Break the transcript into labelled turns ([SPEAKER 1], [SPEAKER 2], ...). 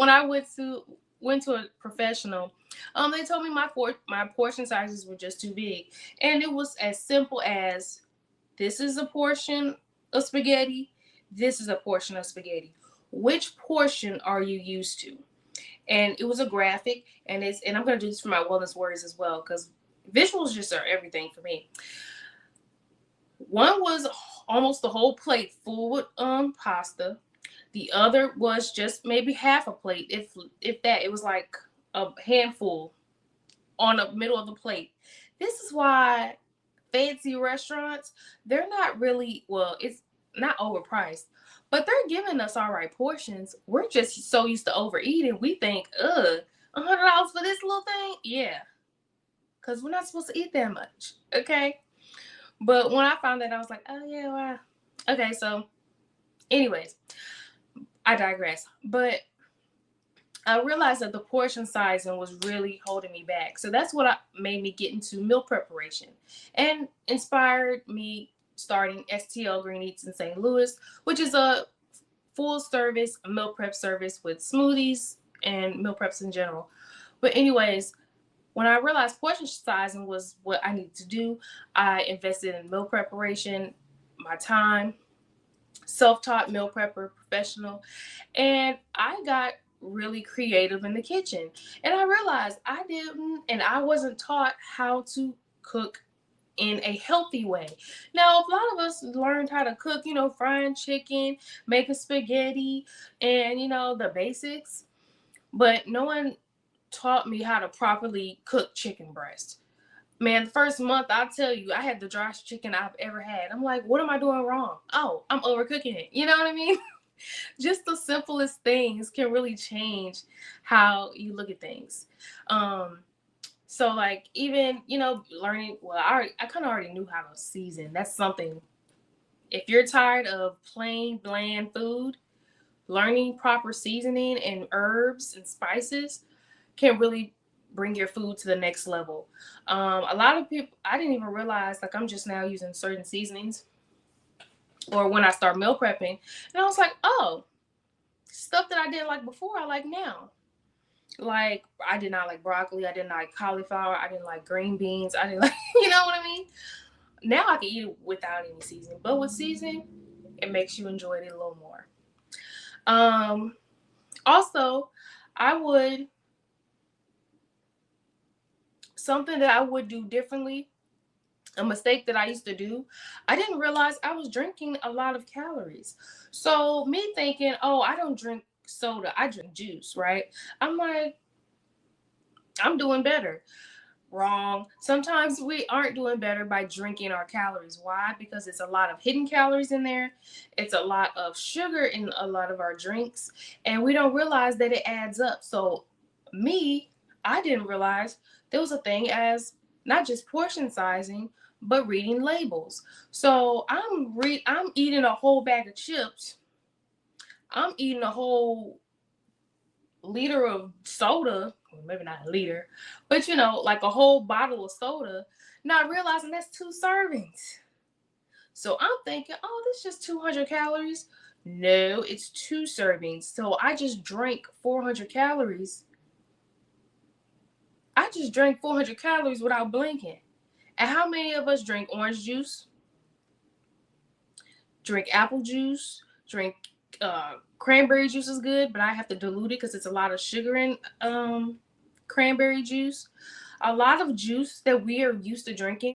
[SPEAKER 1] when I went to a professional, they told me my portion sizes were just too big, and it was as simple as this is a portion of spaghetti, this is a portion of spaghetti. Which portion are you used to? And it was a graphic, and I'm gonna do this for my wellness words as well because visuals just are everything for me. One was almost the whole plate full with pasta. The other was just maybe half a plate, if that. It was like a handful on the middle of the plate. This is why fancy restaurants, they're not really, well, it's not overpriced, but they're giving us all right portions. We're just so used to overeating. We think, $100 for this little thing? Yeah, because we're not supposed to eat that much. Okay. But when I found that, I was like, oh yeah, wow. Okay, so anyways, I digress. But I realized that the portion sizing was really holding me back. So that's what made me get into meal preparation and inspired me starting STL Green Eats in St. Louis, which is a full service meal prep service with smoothies and meal preps in general. But anyways, when I realized portion sizing was what I needed to do, I invested in meal preparation, my time, self-taught meal prepper professional, and I got really creative in the kitchen. And I realized I wasn't taught how to cook in a healthy way. Now, a lot of us learned how to cook, frying chicken, making spaghetti, and the basics, but no one taught me how to properly cook chicken breast. Man, the first month, I'll tell you, I had the driest chicken I've ever had. I'm like, what am I doing wrong? Oh, I'm overcooking it. You know what I mean? Just the simplest things can really change how you look at things. So like even, learning, well, I kind of already knew how to season. That's something. If you're tired of plain, bland food, learning proper seasoning and herbs and spices can really bring your food to the next level. A lot of people, I didn't even realize, like I'm just now using certain seasonings or when I start meal prepping. And I was like, oh, stuff that I didn't like before, I like now. Like, I did not like broccoli. I didn't like cauliflower. I didn't like green beans. I didn't like, you know what I mean? Now I can eat it without any seasoning. But with seasoning, it makes you enjoy it a little more. Also, I would, something that I would do differently, a mistake that I used to do, I didn't realize I was drinking a lot of calories. So me thinking, oh, I don't drink soda, I drink juice, right? I'm like, I'm doing better. Wrong. Sometimes we aren't doing better by drinking our calories. Why? Because it's a lot of hidden calories in there. It's a lot of sugar in a lot of our drinks, and we don't realize that it adds up. So I didn't realize there was a thing as not just portion sizing, but reading labels. So I'm eating a whole bag of chips. I'm eating a whole liter of soda, or maybe not a liter, but like a whole bottle of soda, not realizing that's 2 servings. So I'm thinking, oh, this is just 200 calories. No, it's 2 servings. So I just drank 400 calories. I just drank 400 calories without blinking. And how many of us drink orange juice, drink apple juice, drink cranberry juice is good, but I have to dilute it because it's a lot of sugar in cranberry juice. A lot of juice that we are used to drinking